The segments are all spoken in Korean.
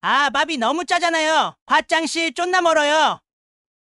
아, 밥이 너무 짜잖아요. 화장실 쫓나 멀어요.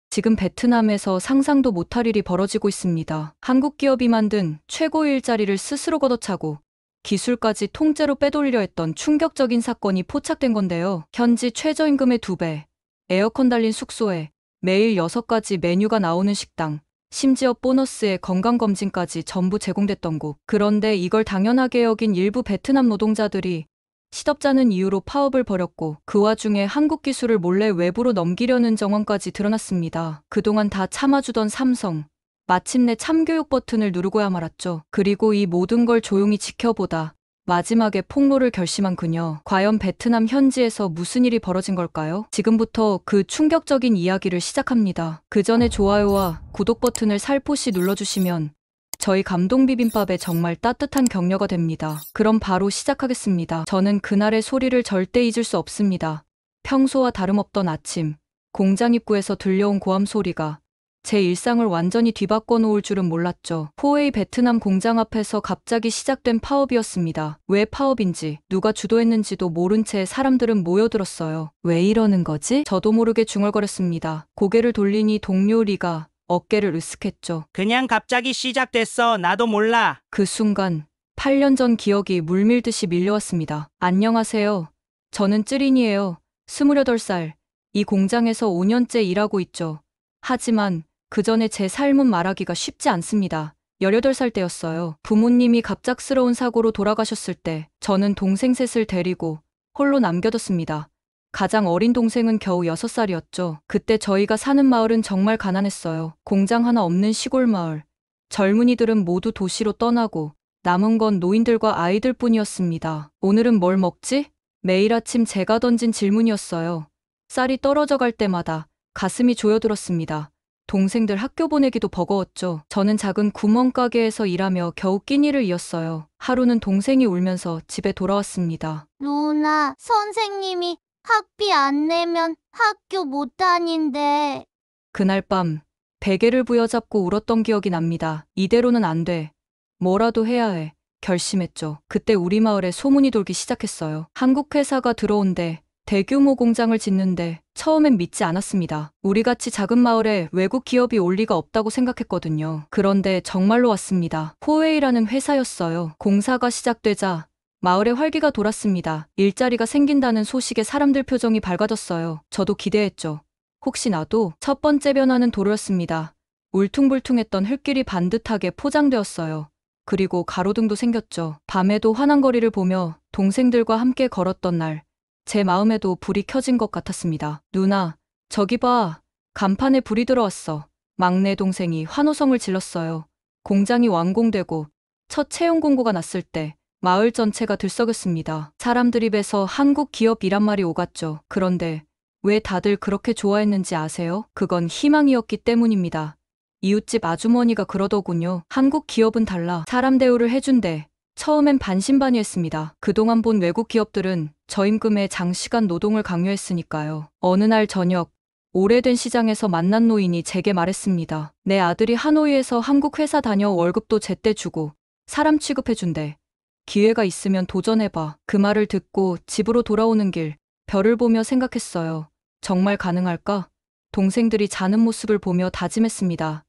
지금 베트남에서 상상도 못할 일이 벌어지고 있습니다. 한국 기업이 만든 최고 일자리를 스스로 걷어차고 기술까지 통째로 빼돌리려 했던 충격적인 사건이 포착된 건데요. 현지 최저임금의 2배, 에어컨 달린 숙소에 매일 6가지 메뉴가 나오는 식당, 심지어 보너스에 건강검진까지 전부 제공됐던 곳. 그런데 이걸 당연하게 여긴 일부 베트남 노동자들이 시덥잖은 이유로 파업을 벌였고 그 와중에 한국 기술을 몰래 외부로 넘기려는 정황까지 드러났습니다. 그동안 다 참아주던 삼성. 마침내 참교육 버튼을 누르고야 말았죠. 그리고 이 모든 걸 조용히 지켜보다 마지막에 폭로를 결심한 그녀. 과연 베트남 현지에서 무슨 일이 벌어진 걸까요? 지금부터 그 충격적인 이야기를 시작합니다. 그 전에 좋아요와 구독 버튼을 살포시 눌러주시면 저희 감동비빔밥에 정말 따뜻한 격려가 됩니다. 그럼 바로 시작하겠습니다. 저는 그날의 소리를 절대 잊을 수 없습니다. 평소와 다름없던 아침, 공장 입구에서 들려온 고함 소리가 제 일상을 완전히 뒤바꿔 놓을 줄은 몰랐죠. 포웨이 베트남 공장 앞에서 갑자기 시작된 파업이었습니다. 왜 파업인지, 누가 주도했는지도 모른 채 사람들은 모여들었어요. 왜 이러는 거지? 저도 모르게 중얼거렸습니다. 고개를 돌리니 동료 리가 어깨를 으쓱했죠. 그냥 갑자기 시작됐어. 나도 몰라. 그 순간 8년 전 기억이 물밀듯이 밀려왔습니다. 안녕하세요. 저는 쯔린이에요. 28살. 이 공장에서 5년째 일하고 있죠. 하지만 그 전에 제 삶은 말하기가 쉽지 않습니다. 18살 때였어요. 부모님이 갑작스러운 사고로 돌아가셨을 때 저는 동생 셋을 데리고 홀로 남겨뒀습니다. 가장 어린 동생은 겨우 6살이었죠. 그때 저희가 사는 마을은 정말 가난했어요. 공장 하나 없는 시골 마을. 젊은이들은 모두 도시로 떠나고 남은 건 노인들과 아이들 뿐이었습니다. 오늘은 뭘 먹지? 매일 아침 제가 던진 질문이었어요. 쌀이 떨어져 갈 때마다 가슴이 조여들었습니다. 동생들 학교 보내기도 버거웠죠. 저는 작은 구멍가게에서 일하며 겨우 끼니를 이었어요. 하루는 동생이 울면서 집에 돌아왔습니다. 누나, 선생님이 학비 안 내면 학교 못 다닌대. 그날 밤 베개를 부여잡고 울었던 기억이 납니다. 이대로는 안 돼. 뭐라도 해야 해. 결심했죠. 그때 우리 마을에 소문이 돌기 시작했어요. 한국 회사가 들어온대. 대규모 공장을 짓는데 처음엔 믿지 않았습니다. 우리같이 작은 마을에 외국 기업이 올 리가 없다고 생각했거든요. 그런데 정말로 왔습니다. 포웨이라는 회사였어요. 공사가 시작되자 마을에 활기가 돌았습니다. 일자리가 생긴다는 소식에 사람들 표정이 밝아졌어요. 저도 기대했죠. 혹시나도. 첫 번째 변화는 도로였습니다. 울퉁불퉁했던 흙길이 반듯하게 포장되었어요. 그리고 가로등도 생겼죠. 밤에도 환한 거리를 보며 동생들과 함께 걸었던 날, 제 마음에도 불이 켜진 것 같았습니다. 누나, 저기 봐. 간판에 불이 들어왔어. 막내 동생이 환호성을 질렀어요. 공장이 완공되고 첫 채용 공고가 났을 때 마을 전체가 들썩였습니다. 사람들 입에서 한국 기업이란 말이 오갔죠. 그런데 왜 다들 그렇게 좋아했는지 아세요? 그건 희망이었기 때문입니다. 이웃집 아주머니가 그러더군요. 한국 기업은 달라. 사람 대우를 해준대. 처음엔 반신반의했습니다. 그동안 본 외국 기업들은 저임금에 장시간 노동을 강요했으니까요. 어느 날 저녁, 오래된 시장에서 만난 노인이 제게 말했습니다. 내 아들이 하노이에서 한국 회사 다녀 월급도 제때 주고 사람 취급해준대. 기회가 있으면 도전해봐. 그 말을 듣고 집으로 돌아오는 길, 별을 보며 생각했어요. 정말 가능할까? 동생들이 자는 모습을 보며 다짐했습니다.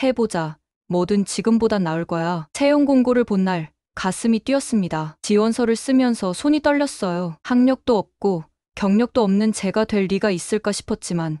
해보자. 뭐든 지금보단 나을 거야. 채용 공고를 본 날, 가슴이 뛰었습니다. 지원서를 쓰면서 손이 떨렸어요. 학력도 없고 경력도 없는 제가 될 리가 있을까 싶었지만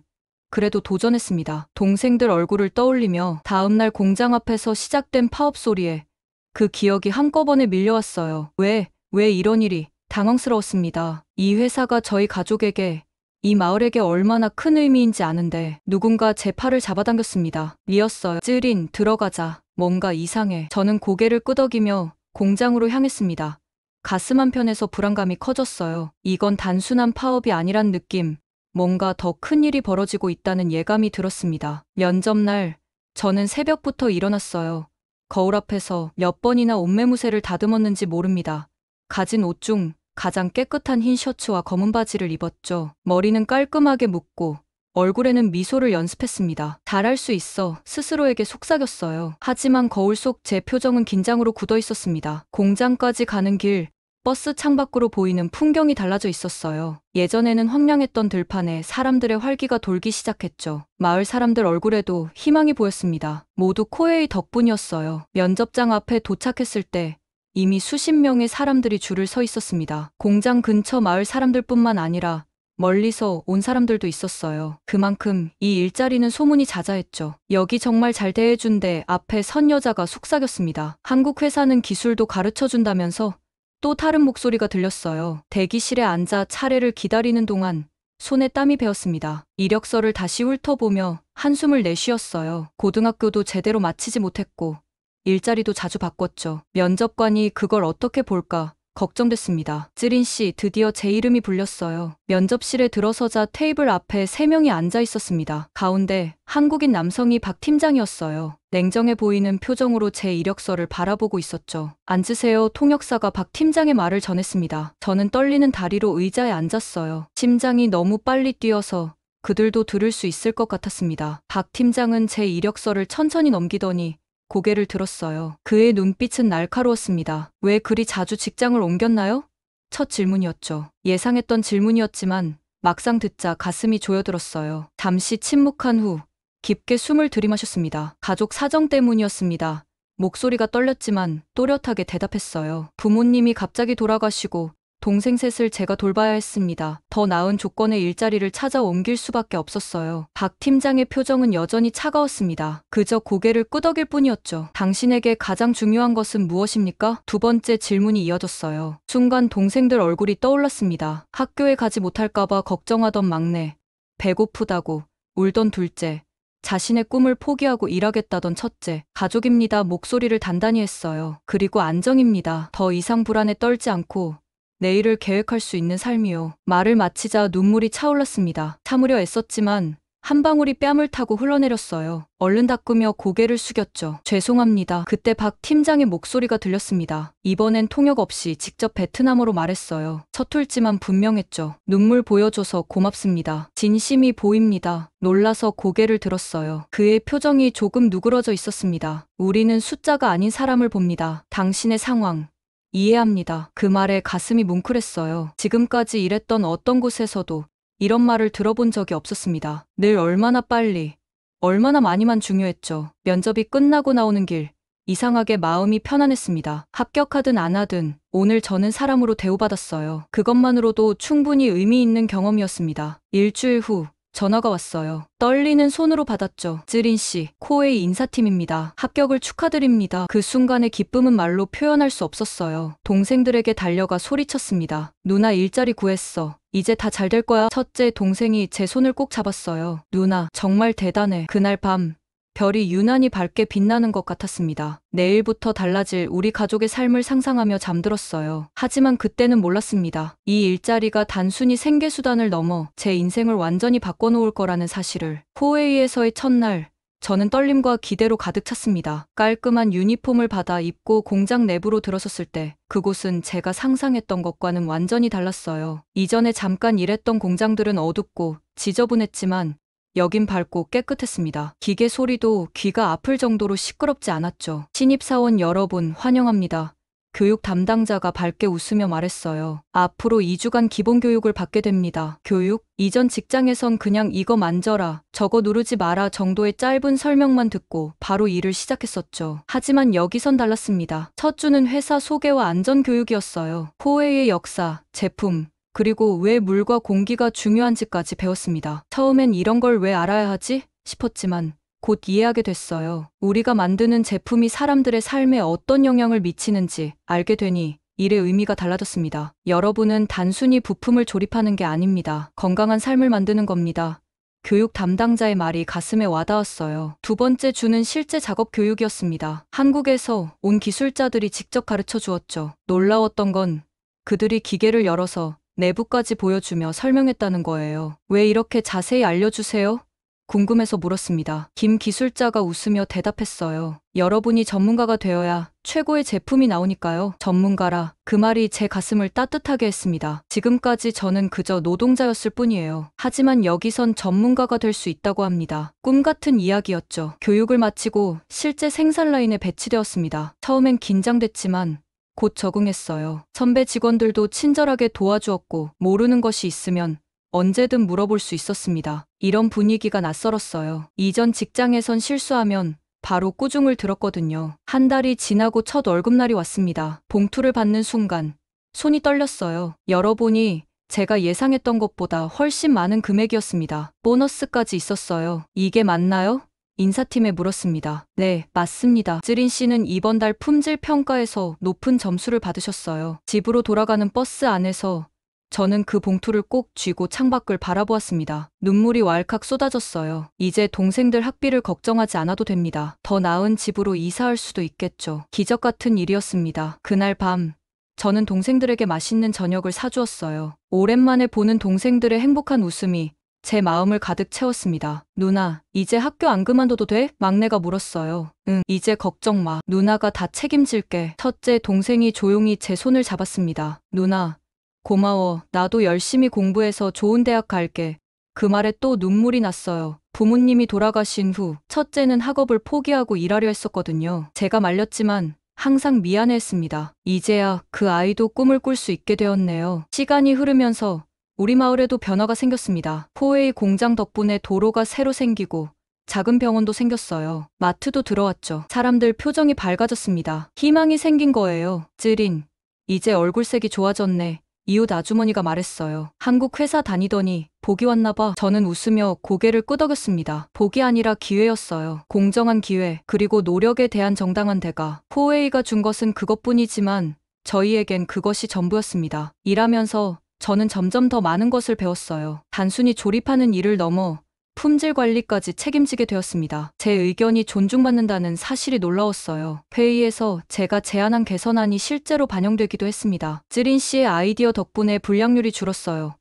그래도 도전했습니다. 동생들 얼굴을 떠올리며 다음날 공장 앞에서 시작된 파업 소리에 그 기억이 한꺼번에 밀려왔어요. 왜 이런 일이? 당황스러웠습니다. 이 회사가 저희 가족에게, 이 마을에게 얼마나 큰 의미인지 아는데 누군가 제 팔을 잡아당겼습니다. 리었어요. 쯔린, 들어가자. 뭔가 이상해. 저는 고개를 끄덕이며 공장으로 향했습니다. 가슴 한편에서 불안감이 커졌어요. 이건 단순한 파업이 아니란 느낌, 뭔가 더 큰 일이 벌어지고 있다는 예감이 들었습니다. 면접날, 저는 새벽부터 일어났어요. 거울 앞에서 몇 번이나 옷매무새를 다듬었는지 모릅니다. 가진 옷 중 가장 깨끗한 흰 셔츠와 검은 바지를 입었죠. 머리는 깔끔하게 묶고 얼굴에는 미소를 연습했습니다. 잘할 수 있어. 스스로에게 속삭였어요. 하지만 거울 속 제 표정은 긴장으로 굳어 있었습니다. 공장까지 가는 길, 버스 창밖으로 보이는 풍경이 달라져 있었어요. 예전에는 황량했던 들판에 사람들의 활기가 돌기 시작했죠. 마을 사람들 얼굴에도 희망이 보였습니다. 모두 코웨이 덕분이었어요. 면접장 앞에 도착했을 때 이미 수십 명의 사람들이 줄을 서 있었습니다. 공장 근처 마을 사람들뿐만 아니라 멀리서 온 사람들도 있었어요. 그만큼 이 일자리는 소문이 자자했죠. 여기 정말 잘 대해준대. 앞에 선 여자가 속삭였습니다. 한국 회사는 기술도 가르쳐준다면서 또 다른 목소리가 들렸어요. 대기실에 앉아 차례를 기다리는 동안 손에 땀이 배었습니다. 이력서를 다시 훑어보며 한숨을 내쉬었어요. 고등학교도 제대로 마치지 못했고 일자리도 자주 바꿨죠. 면접관이 그걸 어떻게 볼까 걱정됐습니다. 쯔린 씨, 드디어 제 이름이 불렸어요. 면접실에 들어서자 테이블 앞에 3명이 앉아 있었습니다. 가운데 한국인 남성이 박 팀장이었어요. 냉정해 보이는 표정으로 제 이력서를 바라보고 있었죠. 앉으세요. 통역사가 박 팀장의 말을 전했습니다. 저는 떨리는 다리로 의자에 앉았어요. 심장이 너무 빨리 뛰어서 그들도 들을 수 있을 것 같았습니다. 박 팀장은 제 이력서를 천천히 넘기더니 고개를 들었어요. 그의 눈빛은 날카로웠습니다. 왜 그리 자주 직장을 옮겼나요? 첫 질문이었죠. 예상했던 질문이었지만 막상 듣자 가슴이 조여들었어요. 잠시 침묵한 후 깊게 숨을 들이마셨습니다. 가족 사정 때문이었습니다. 목소리가 떨렸지만 또렷하게 대답했어요. 부모님이 갑자기 돌아가시고 동생 셋을 제가 돌봐야 했습니다. 더 나은 조건의 일자리를 찾아 옮길 수밖에 없었어요. 박 팀장의 표정은 여전히 차가웠습니다. 그저 고개를 끄덕일 뿐이었죠. 당신에게 가장 중요한 것은 무엇입니까? 두 번째 질문이 이어졌어요. 순간 동생들 얼굴이 떠올랐습니다. 학교에 가지 못할까봐 걱정하던 막내, 배고프다고 울던 둘째, 자신의 꿈을 포기하고 일하겠다던 첫째, 가족입니다. 목소리를 단단히 했어요. 그리고 안정입니다. 더 이상 불안에 떨지 않고 내일을 계획할 수 있는 삶이요. 말을 마치자 눈물이 차올랐습니다. 참으려 애썼지만 한 방울이 뺨을 타고 흘러내렸어요. 얼른 닦으며 고개를 숙였죠. 죄송합니다. 그때 박 팀장의 목소리가 들렸습니다. 이번엔 통역 없이 직접 베트남어로 말했어요. 서툴지만 분명했죠. 눈물 보여줘서 고맙습니다. 진심이 보입니다. 놀라서 고개를 들었어요. 그의 표정이 조금 누그러져 있었습니다. 우리는 숫자가 아닌 사람을 봅니다. 당신의 상황 이해합니다. 그 말에 가슴이 뭉클했어요. 지금까지 일했던 어떤 곳에서도 이런 말을 들어본 적이 없었습니다. 늘 얼마나 빨리, 얼마나 많이만 중요했죠. 면접이 끝나고 나오는 길, 이상하게 마음이 편안했습니다. 합격하든 안 하든 오늘 저는 사람으로 대우받았어요. 그것만으로도 충분히 의미 있는 경험이었습니다. 일주일 후 전화가 왔어요. 떨리는 손으로 받았죠. 쯔린 씨, 코웨이 인사팀입니다. 합격을 축하드립니다. 그 순간의 기쁨은 말로 표현할 수 없었어요. 동생들에게 달려가 소리쳤습니다. 누나 일자리 구했어. 이제 다 잘 될 거야. 첫째 동생이 제 손을 꼭 잡았어요. 누나, 정말 대단해. 그날 밤 별이 유난히 밝게 빛나는 것 같았습니다. 내일부터 달라질 우리 가족의 삶을 상상하며 잠들었어요. 하지만 그때는 몰랐습니다. 이 일자리가 단순히 생계수단을 넘어 제 인생을 완전히 바꿔놓을 거라는 사실을. 코웨이에서의 첫날, 저는 떨림과 기대로 가득 찼습니다. 깔끔한 유니폼을 받아 입고 공장 내부로 들어섰을 때 그곳은 제가 상상했던 것과는 완전히 달랐어요. 이전에 잠깐 일했던 공장들은 어둡고 지저분했지만 여긴 밝고 깨끗했습니다. 기계 소리도 귀가 아플 정도로 시끄럽지 않았죠. 신입사원 여러분 환영합니다. 교육 담당자가 밝게 웃으며 말했어요. 앞으로 2주간 기본 교육을 받게 됩니다. 교육? 이전 직장에선 그냥 이거 만져라, 저거 누르지 마라 정도의 짧은 설명만 듣고 바로 일을 시작했었죠. 하지만 여기선 달랐습니다. 첫 주는 회사 소개와 안전 교육이었어요. 코웨이의 역사, 제품, 그리고 왜 물과 공기가 중요한지까지 배웠습니다. 처음엔 이런 걸 왜 알아야 하지? 싶었지만 곧 이해하게 됐어요. 우리가 만드는 제품이 사람들의 삶에 어떤 영향을 미치는지 알게 되니 일의 의미가 달라졌습니다. 여러분은 단순히 부품을 조립하는 게 아닙니다. 건강한 삶을 만드는 겁니다. 교육 담당자의 말이 가슴에 와닿았어요. 두 번째 주는 실제 작업 교육이었습니다. 한국에서 온 기술자들이 직접 가르쳐 주었죠. 놀라웠던 건 그들이 기계를 열어서 내부까지 보여주며 설명했다는 거예요. 왜 이렇게 자세히 알려주세요? 궁금해서 물었습니다. 김 기술자가 웃으며 대답했어요. 여러분이 전문가가 되어야 최고의 제품이 나오니까요. 전문가라. 그 말이 제 가슴을 따뜻하게 했습니다. 지금까지 저는 그저 노동자였을 뿐이에요. 하지만 여기선 전문가가 될 수 있다고 합니다. 꿈 같은 이야기였죠. 교육을 마치고 실제 생산 라인에 배치되었습니다. 처음엔 긴장됐지만 곧 적응했어요. 선배 직원들도 친절하게 도와주었고 모르는 것이 있으면 언제든 물어볼 수 있었습니다. 이런 분위기가 낯설었어요. 이전 직장에선 실수하면 바로 꾸중을 들었거든요. 한 달이 지나고 첫 월급날이 왔습니다. 봉투를 받는 순간 손이 떨렸어요. 열어보니 제가 예상했던 것보다 훨씬 많은 금액이었습니다. 보너스까지 있었어요. 이게 맞나요? 인사팀에 물었습니다. 네, 맞습니다. 쯔린 씨는 이번 달 품질 평가에서 높은 점수를 받으셨어요. 집으로 돌아가는 버스 안에서 저는 그 봉투를 꼭 쥐고 창밖을 바라보았습니다. 눈물이 왈칵 쏟아졌어요. 이제 동생들 학비를 걱정하지 않아도 됩니다. 더 나은 집으로 이사할 수도 있겠죠. 기적 같은 일이었습니다. 그날 밤 저는 동생들에게 맛있는 저녁을 사주었어요. 오랜만에 보는 동생들의 행복한 웃음이 제 마음을 가득 채웠습니다. 누나, 이제 학교 안 그만둬도 돼? 막내가 물었어요. 응, 이제 걱정 마. 누나가 다 책임질게. 첫째 동생이 조용히 제 손을 잡았습니다. 누나, 고마워. 나도 열심히 공부해서 좋은 대학 갈게. 그 말에 또 눈물이 났어요. 부모님이 돌아가신 후 첫째는 학업을 포기하고 일하려 했었거든요. 제가 말렸지만 항상 미안해했습니다. 이제야 그 아이도 꿈을 꿀 수 있게 되었네요. 시간이 흐르면서 우리 마을에도 변화가 생겼습니다. 포웨이 공장 덕분에 도로가 새로 생기고 작은 병원도 생겼어요. 마트도 들어왔죠. 사람들 표정이 밝아졌습니다. 희망이 생긴 거예요. 쯔린, 이제 얼굴색이 좋아졌네. 이웃 아주머니가 말했어요. 한국 회사 다니더니 복이 왔나 봐. 저는 웃으며 고개를 끄덕였습니다. 복이 아니라 기회였어요. 공정한 기회, 그리고 노력에 대한 정당한 대가. 포웨이가 준 것은 그것뿐이지만 저희에겐 그것이 전부였습니다. 일하면서 저는 점점 더 많은 것을 배웠어요. 단순히 조립하는 일을 넘어 품질 관리까지 책임지게 되었습니다. 제 의견이 존중받는다는 사실이 놀라웠어요. 회의에서 제가 제안한 개선안이 실제로 반영되기도 했습니다. 쯔린 씨의 아이디어 덕분에 불량률이 줄었어요.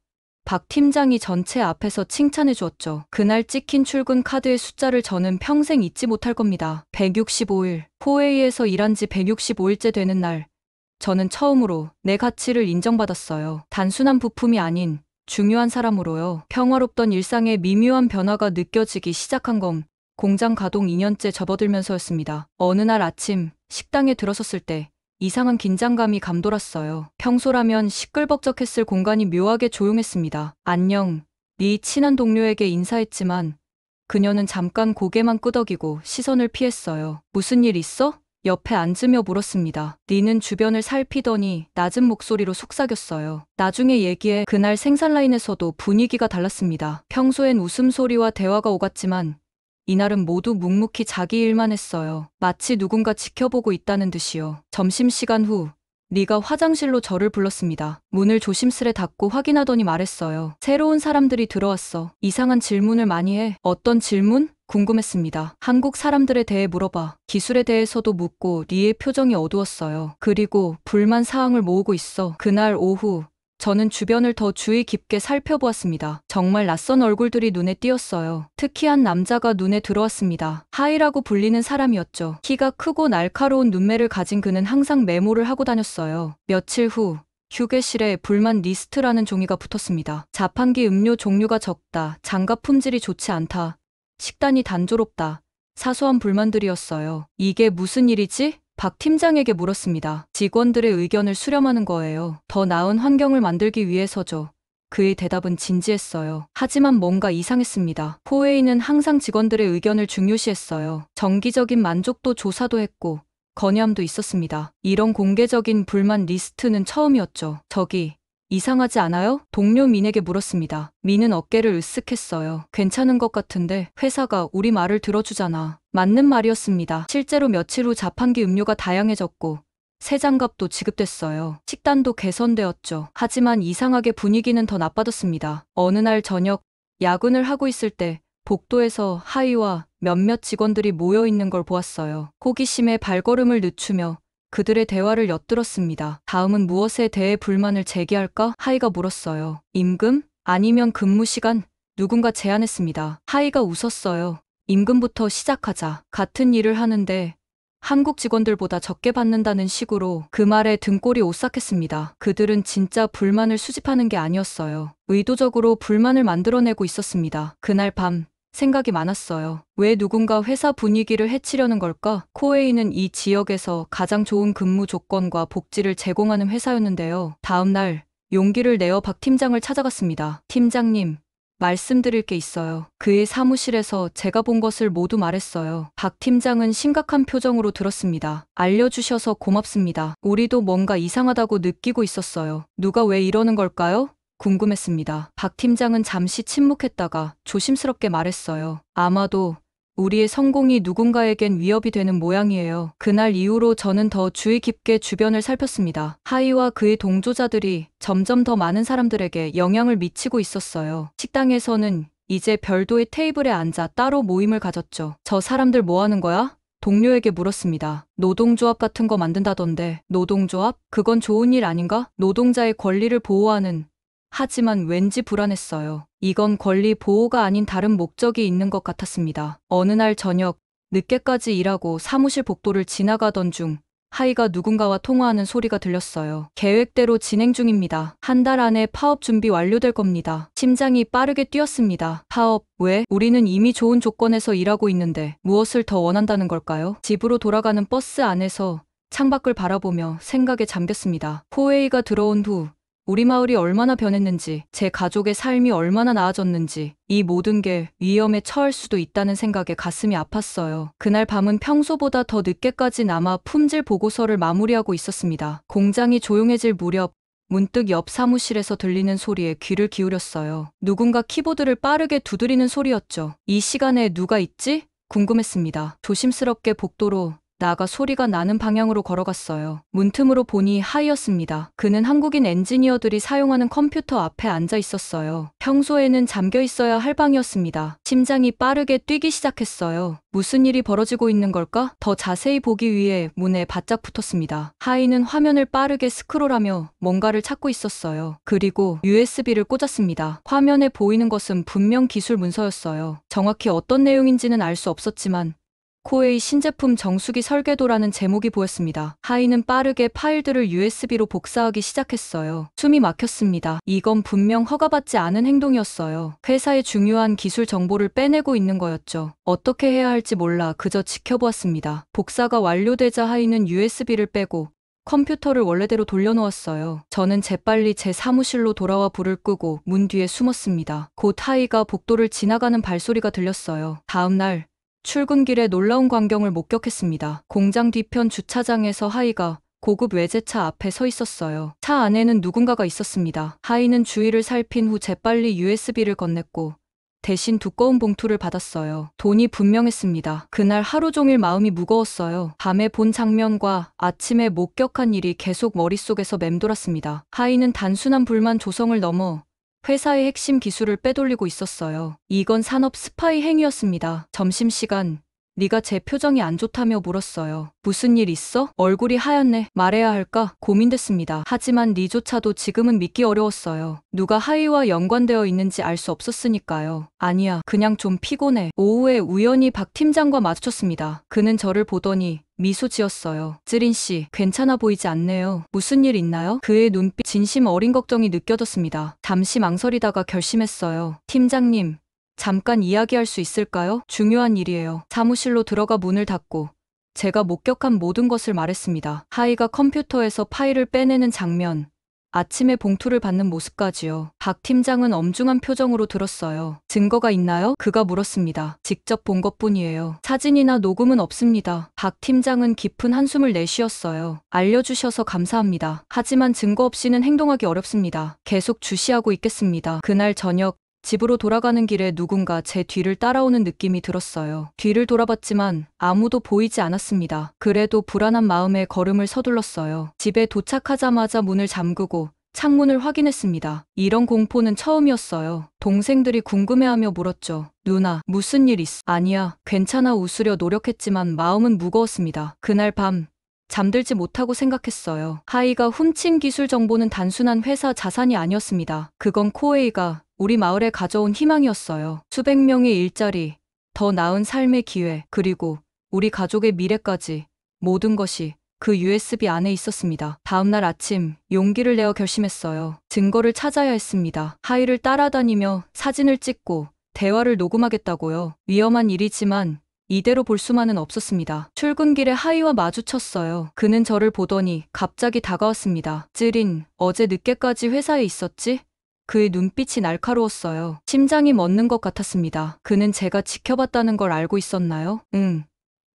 박 팀장이 전체 앞에서 칭찬해 주었죠. 그날 찍힌 출근 카드의 숫자를 저는 평생 잊지 못할 겁니다. 165일, 포웨이에서 일한 지 165일째 되는 날, 저는 처음으로 내 가치를 인정받았어요. 단순한 부품이 아닌 중요한 사람으로요. 평화롭던 일상의 미묘한 변화가 느껴지기 시작한 건 공장 가동 2년째 접어들면서였습니다. 어느 날 아침 식당에 들어섰을 때 이상한 긴장감이 감돌았어요. 평소라면 시끌벅적했을 공간이 묘하게 조용했습니다. 안녕, 네 친한 동료에게 인사했지만 그녀는 잠깐 고개만 끄덕이고 시선을 피했어요. 무슨 일 있어? 옆에 앉으며 물었습니다. 리는 주변을 살피더니 낮은 목소리로 속삭였어요. 나중에 얘기해. 그날 생산라인에서도 분위기가 달랐습니다. 평소엔 웃음소리와 대화가 오갔지만 이날은 모두 묵묵히 자기 일만 했어요. 마치 누군가 지켜보고 있다는 듯이요. 점심시간 후 리가 화장실로 저를 불렀습니다. 문을 조심스레 닫고 확인하더니 말했어요. 새로운 사람들이 들어왔어. 이상한 질문을 많이 해. 어떤 질문? 궁금했습니다. 한국 사람들에 대해 물어봐. 기술에 대해서도 묻고 리의 표정이 어두웠어요. 그리고 불만 사항을 모으고 있어. 그날 오후 저는 주변을 더 주의 깊게 살펴보았습니다. 정말 낯선 얼굴들이 눈에 띄었어요. 특히 한 남자가 눈에 들어왔습니다. 하이라고 불리는 사람이었죠. 키가 크고 날카로운 눈매를 가진 그는 항상 메모를 하고 다녔어요. 며칠 후 휴게실에 불만 리스트라는 종이가 붙었습니다. 자판기 음료 종류가 적다. 장갑 품질이 좋지 않다. 식단이 단조롭다. 사소한 불만들이었어요. 이게 무슨 일이지? 박 팀장에게 물었습니다. 직원들의 의견을 수렴하는 거예요. 더 나은 환경을 만들기 위해서죠. 그의 대답은 진지했어요. 하지만 뭔가 이상했습니다. 포웨이는 항상 직원들의 의견을 중요시했어요. 정기적인 만족도 조사도 했고 건의함도 있었습니다. 이런 공개적인 불만 리스트는 처음이었죠. 저기 이상하지 않아요? 동료 민에게 물었습니다. 민은 어깨를 으쓱했어요. 괜찮은 것 같은데 회사가 우리 말을 들어주잖아. 맞는 말이었습니다. 실제로 며칠 후 자판기 음료가 다양해졌고 새 장갑도 지급됐어요. 식단도 개선되었죠. 하지만 이상하게 분위기는 더 나빠졌습니다. 어느 날 저녁 야근을 하고 있을 때 복도에서 하이와 몇몇 직원들이 모여 있는 걸 보았어요. 호기심에 발걸음을 늦추며 그들의 대화를 엿들었습니다. 다음은 무엇에 대해 불만을 제기할까? 하이가 물었어요. 임금? 아니면 근무 시간? 누군가 제안했습니다. 하이가 웃었어요. 임금부터 시작하자. 같은 일을 하는데 한국 직원들보다 적게 받는다는 식으로. 그 말에 등골이 오싹했습니다. 그들은 진짜 불만을 수집하는 게 아니었어요. 의도적으로 불만을 만들어내고 있었습니다. 그날 밤 생각이 많았어요. 왜 누군가 회사 분위기를 해치려는 걸까? 코웨이는 이 지역에서 가장 좋은 근무 조건과 복지를 제공하는 회사였는데요. 다음 날 용기를 내어 박 팀장을 찾아갔습니다. 팀장님, 말씀드릴 게 있어요. 그의 사무실에서 제가 본 것을 모두 말했어요. 박 팀장은 심각한 표정으로 들었습니다. 알려주셔서 고맙습니다. 우리도 뭔가 이상하다고 느끼고 있었어요. 누가 왜 이러는 걸까요? 궁금했습니다. 박 팀장은 잠시 침묵했다가 조심스럽게 말했어요. 아마도 우리의 성공이 누군가에겐 위협이 되는 모양이에요. 그날 이후로 저는 더 주의 깊게 주변을 살폈습니다. 하이와 그의 동조자들이 점점 더 많은 사람들에게 영향을 미치고 있었어요. 식당에서는 이제 별도의 테이블에 앉아 따로 모임을 가졌죠. 저 사람들 뭐 하는 거야? 동료에게 물었습니다. 노동조합 같은 거 만든다던데. 노동조합? 그건 좋은 일 아닌가? 노동자의 권리를 보호하는. 하지만 왠지 불안했어요. 이건 권리 보호가 아닌 다른 목적이 있는 것 같았습니다. 어느 날 저녁, 늦게까지 일하고 사무실 복도를 지나가던 중 하이가 누군가와 통화하는 소리가 들렸어요. 계획대로 진행 중입니다. 한 달 안에 파업 준비 완료될 겁니다. 심장이 빠르게 뛰었습니다. 파업, 왜? 우리는 이미 좋은 조건에서 일하고 있는데 무엇을 더 원한다는 걸까요? 집으로 돌아가는 버스 안에서 창밖을 바라보며 생각에 잠겼습니다. 코웨이가 들어온 후 우리 마을이 얼마나 변했는지, 제 가족의 삶이 얼마나 나아졌는지, 이 모든 게 위험에 처할 수도 있다는 생각에 가슴이 아팠어요. 그날 밤은 평소보다 더 늦게까지 남아 품질 보고서를 마무리하고 있었습니다. 공장이 조용해질 무렵 문득 옆 사무실에서 들리는 소리에 귀를 기울였어요. 누군가 키보드를 빠르게 두드리는 소리였죠. 이 시간에 누가 있지? 궁금했습니다. 조심스럽게 복도로 나가 소리가 나는 방향으로 걸어갔어요. 문틈으로 보니 하이였습니다. 그는 한국인 엔지니어들이 사용하는 컴퓨터 앞에 앉아 있었어요. 평소에는 잠겨 있어야 할 방이었습니다. 심장이 빠르게 뛰기 시작했어요. 무슨 일이 벌어지고 있는 걸까? 더 자세히 보기 위해 문에 바짝 붙었습니다. 하이는 화면을 빠르게 스크롤하며 뭔가를 찾고 있었어요. 그리고 USB를 꽂았습니다. 화면에 보이는 것은 분명 기술 문서였어요. 정확히 어떤 내용인지는 알 수 없었지만 코웨이 신제품 정수기 설계도라는 제목이 보였습니다. 하이는 빠르게 파일들을 USB로 복사하기 시작했어요. 숨이 막혔습니다. 이건 분명 허가받지 않은 행동이었어요. 회사의 중요한 기술 정보를 빼내고 있는 거였죠. 어떻게 해야 할지 몰라 그저 지켜보았습니다. 복사가 완료되자 하이는 USB를 빼고 컴퓨터를 원래대로 돌려놓았어요. 저는 재빨리 제 사무실로 돌아와 불을 끄고 문 뒤에 숨었습니다. 곧 하이가 복도를 지나가는 발소리가 들렸어요. 다음 날 출근길에 놀라운 광경을 목격했습니다. 공장 뒤편 주차장에서 하이가 고급 외제차 앞에 서 있었어요. 차 안에는 누군가가 있었습니다. 하이는 주위를 살핀 후 재빨리 USB를 건넸고 대신 두꺼운 봉투를 받았어요. 돈이 분명했습니다. 그날 하루 종일 마음이 무거웠어요. 밤에 본 장면과 아침에 목격한 일이 계속 머릿속에서 맴돌았습니다. 하이는 단순한 불만 조성을 넘어 회사의 핵심 기술을 빼돌리고 있었어요. 이건 산업 스파이 행위였습니다. 점심시간, 네가 제 표정이 안 좋다며 물었어요. 무슨 일 있어? 얼굴이 하얗네. 말해야 할까? 고민됐습니다. 하지만 리조차도 지금은 믿기 어려웠어요. 누가 하이와 연관되어 있는지 알 수 없었으니까요. 아니야, 그냥 좀 피곤해. 오후에 우연히 박 팀장과 마주쳤습니다. 그는 저를 보더니 미소 지었어요. 쯔린 씨, 괜찮아 보이지 않네요. 무슨 일 있나요? 그의 눈빛 진심 어린 걱정이 느껴졌습니다. 잠시 망설이다가 결심했어요. 팀장님, 잠깐 이야기할 수 있을까요? 중요한 일이에요. 사무실로 들어가 문을 닫고 제가 목격한 모든 것을 말했습니다. 하이가 컴퓨터에서 파일을 빼내는 장면, 아침에 봉투를 받는 모습까지요. 박 팀장은 엄중한 표정으로 들었어요. 증거가 있나요? 그가 물었습니다. 직접 본 것뿐이에요. 사진이나 녹음은 없습니다. 박 팀장은 깊은 한숨을 내쉬었어요. 알려주셔서 감사합니다. 하지만 증거 없이는 행동하기 어렵습니다. 계속 주시하고 있겠습니다. 그날 저녁 집으로 돌아가는 길에 누군가 제 뒤를 따라오는 느낌이 들었어요. 뒤를 돌아봤지만 아무도 보이지 않았습니다. 그래도 불안한 마음에 걸음을 서둘렀어요. 집에 도착하자마자 문을 잠그고 창문을 확인했습니다. 이런 공포는 처음이었어요. 동생들이 궁금해하며 물었죠. 누나, 무슨 일 있어? 아니야, 괜찮아 웃으려 노력했지만 마음은 무거웠습니다. 그날 밤 잠들지 못하고 생각했어요. 하이가 훔친 기술 정보는 단순한 회사 자산이 아니었습니다. 그건 코웨이가 우리 마을에 가져온 희망이었어요. 수백 명의 일자리, 더 나은 삶의 기회, 그리고 우리 가족의 미래까지 모든 것이 그 USB 안에 있었습니다. 다음날 아침 용기를 내어 결심했어요. 증거를 찾아야 했습니다. 하이를 따라다니며 사진을 찍고 대화를 녹음하겠다고요. 위험한 일이지만 이대로 볼 수만은 없었습니다. 출근길에 하이와 마주쳤어요. 그는 저를 보더니 갑자기 다가왔습니다. 쯔린, 어제 늦게까지 회사에 있었지? 그의 눈빛이 날카로웠어요. 심장이 멎는 것 같았습니다. 그는 제가 지켜봤다는 걸 알고 있었나요? 응.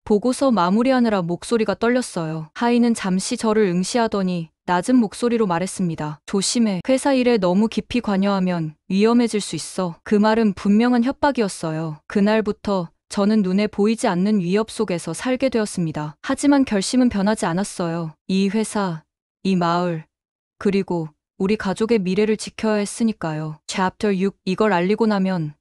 보고서 마무리하느라 목소리가 떨렸어요. 하이는 잠시 저를 응시하더니 낮은 목소리로 말했습니다. 조심해. 회사 일에 너무 깊이 관여하면 위험해질 수 있어. 그 말은 분명한 협박이었어요. 그날부터 저는 눈에 보이지 않는 위협 속에서 살게 되었습니다. 하지만 결심은 변하지 않았어요. 이 회사, 이 마을, 그리고 우리 가족의 미래를 지켜야 했으니까요. Chapter 6. 이걸 알리고 나면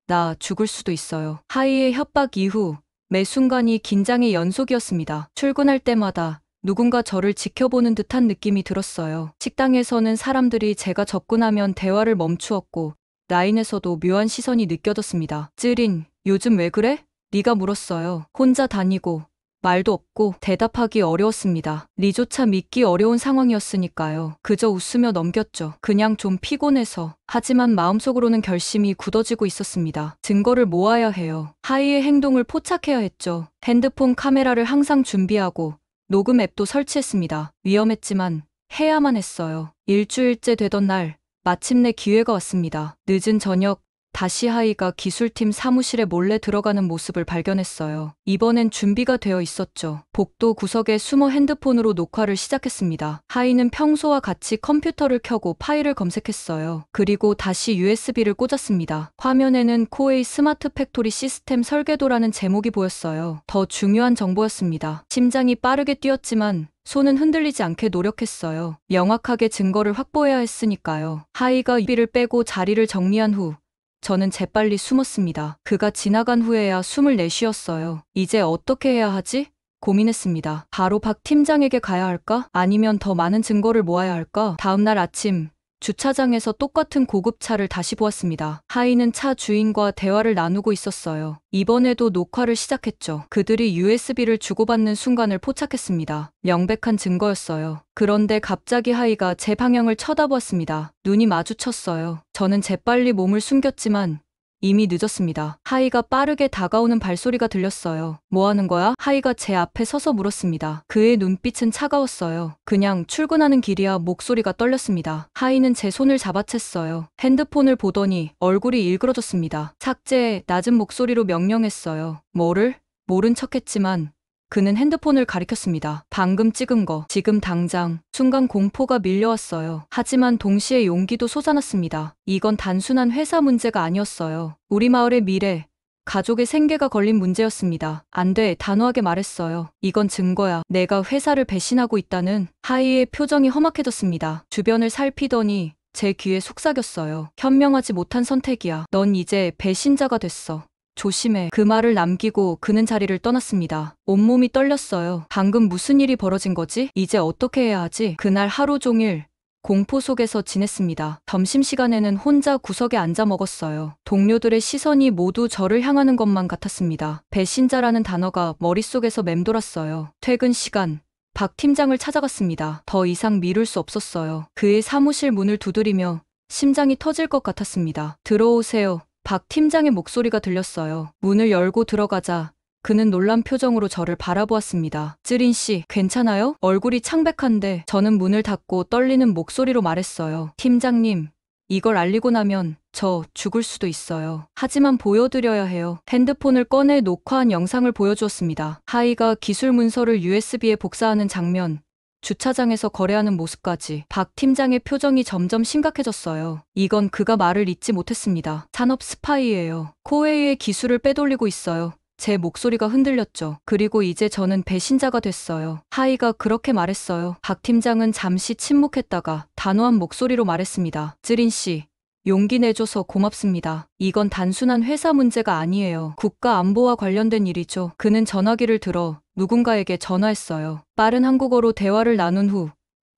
나 죽을 수도 있어요. 하이의 협박 이후 매 순간이 긴장의 연속이었습니다. 출근할 때마다 누군가 저를 지켜보는 듯한 느낌이 들었어요. 식당에서는 사람들이 제가 접근하면 대화를 멈추었고 라인에서도 묘한 시선이 느껴졌습니다. 쯔린, 요즘 왜 그래? 네가 물었어요. 혼자 다니고 말도 없고 대답하기 어려웠습니다. 리조차 믿기 어려운 상황이었으니까요. 그저 웃으며 넘겼죠. 그냥 좀 피곤해서. 하지만 마음속으로는 결심이 굳어지고 있었습니다. 증거를 모아야 해요. 하이의 행동을 포착해야 했죠. 핸드폰 카메라를 항상 준비하고 녹음 앱도 설치했습니다. 위험했지만 해야만 했어요. 일주일째 되던 날 마침내 기회가 왔습니다. 늦은 저녁 다시 하이가 기술팀 사무실에 몰래 들어가는 모습을 발견했어요. 이번엔 준비가 되어 있었죠. 복도 구석에 숨어 핸드폰으로 녹화를 시작했습니다. 하이는 평소와 같이 컴퓨터를 켜고 파일을 검색했어요. 그리고 다시 USB를 꽂았습니다. 화면에는 코웨이 스마트 팩토리 시스템 설계도라는 제목이 보였어요. 더 중요한 정보였습니다. 심장이 빠르게 뛰었지만 손은 흔들리지 않게 노력했어요. 명확하게 증거를 확보해야 했으니까요. 하이가 유비를 빼고 자리를 정리한 후 저는 재빨리 숨었습니다. 그가 지나간 후에야 숨을 내쉬었어요. 이제 어떻게 해야 하지? 고민했습니다. 바로 박 팀장에게 가야 할까? 아니면 더 많은 증거를 모아야 할까? 다음 날 아침 주차장에서 똑같은 고급차를 다시 보았습니다. 하이는 차 주인과 대화를 나누고 있었어요. 이번에도 녹화를 시작했죠. 그들이 USB를 주고받는 순간을 포착했습니다. 명백한 증거였어요. 그런데 갑자기 하이가 제 방향을 쳐다보았습니다. 눈이 마주쳤어요. 저는 재빨리 몸을 숨겼지만 이미 늦었습니다. 하이가 빠르게 다가오는 발소리가 들렸어요. 뭐 하는 거야? 하이가 제 앞에 서서 물었습니다. 그의 눈빛은 차가웠어요. 그냥 출근하는 길이야. 목소리가 떨렸습니다. 하이는 제 손을 잡아챘어요. 핸드폰을 보더니 얼굴이 일그러졌습니다. 삭제해. 낮은 목소리로 명령했어요. 뭐를? 모른 척했지만 그는 핸드폰을 가리켰습니다. 방금 찍은 거, 지금 당장. 순간 공포가 밀려왔어요. 하지만 동시에 용기도 솟아났습니다. 이건 단순한 회사 문제가 아니었어요. 우리 마을의 미래, 가족의 생계가 걸린 문제였습니다. 안 돼, 단호하게 말했어요. 이건 증거야. 내가 회사를 배신하고 있다는. 하이의 표정이 험악해졌습니다. 주변을 살피더니 제 귀에 속삭였어요. 현명하지 못한 선택이야. 넌 이제 배신자가 됐어. 조심해. 그 말을 남기고 그는 자리를 떠났습니다. 온몸이 떨렸어요. 방금 무슨 일이 벌어진 거지? 이제 어떻게 해야 하지? 그날 하루 종일 공포 속에서 지냈습니다. 점심시간에는 혼자 구석에 앉아 먹었어요. 동료들의 시선이 모두 저를 향하는 것만 같았습니다. 배신자라는 단어가 머릿속에서 맴돌았어요. 퇴근 시간. 박 팀장을 찾아갔습니다. 더 이상 미룰 수 없었어요. 그의 사무실 문을 두드리며 심장이 터질 것 같았습니다. 들어오세요. 박 팀장의 목소리가 들렸어요. 문을 열고 들어가자 그는 놀란 표정으로 저를 바라보았습니다. 쯔린 씨, 괜찮아요? 얼굴이 창백한데 저는 문을 닫고 떨리는 목소리로 말했어요. 팀장님, 이걸 알리고 나면 저 죽을 수도 있어요. 하지만 보여드려야 해요. 핸드폰을 꺼내 녹화한 영상을 보여주었습니다. 하이가 기술 문서를 USB에 복사하는 장면, 주차장에서 거래하는 모습까지. 박 팀장의 표정이 점점 심각해졌어요. 이건 그가 말을 잊지 못했습니다. 산업 스파이예요. 코웨이의 기술을 빼돌리고 있어요. 제 목소리가 흔들렸죠. 그리고 이제 저는 배신자가 됐어요. 하이가 그렇게 말했어요. 박 팀장은 잠시 침묵했다가 단호한 목소리로 말했습니다. 쯔린 씨, 용기 내줘서 고맙습니다. 이건 단순한 회사 문제가 아니에요. 국가 안보와 관련된 일이죠. 그는 전화기를 들어 누군가에게 전화했어요. 빠른 한국어로 대화를 나눈 후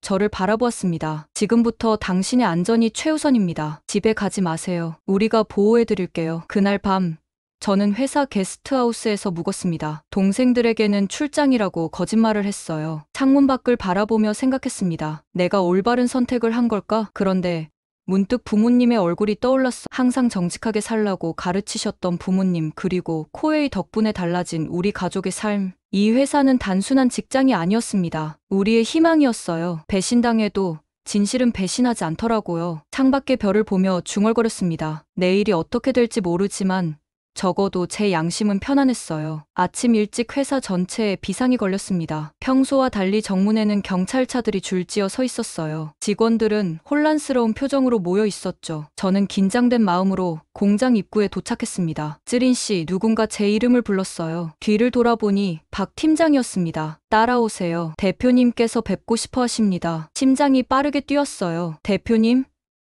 저를 바라보았습니다. 지금부터 당신의 안전이 최우선입니다. 집에 가지 마세요. 우리가 보호해드릴게요. 그날 밤 저는 회사 게스트하우스에서 묵었습니다. 동생들에게는 출장이라고 거짓말을 했어요. 창문 밖을 바라보며 생각했습니다. 내가 올바른 선택을 한 걸까? 그런데 문득 부모님의 얼굴이 떠올랐어. 항상 정직하게 살라고 가르치셨던 부모님, 그리고 코웨이 덕분에 달라진 우리 가족의 삶. 이 회사는 단순한 직장이 아니었습니다. 우리의 희망이었어요. 배신당해도 진실은 배신하지 않더라고요. 창밖의 별을 보며 중얼거렸습니다. 내일이 어떻게 될지 모르지만 적어도 제 양심은 편안했어요. 아침 일찍 회사 전체에 비상이 걸렸습니다. 평소와 달리 정문에는 경찰차들이 줄지어 서 있었어요. 직원들은 혼란스러운 표정으로 모여 있었죠. 저는 긴장된 마음으로 공장 입구에 도착했습니다. 쯔린 씨, 누군가 제 이름을 불렀어요. 뒤를 돌아보니 박 팀장이었습니다. 따라오세요. 대표님께서 뵙고 싶어 하십니다. 심장이 빠르게 뛰었어요. 대표님?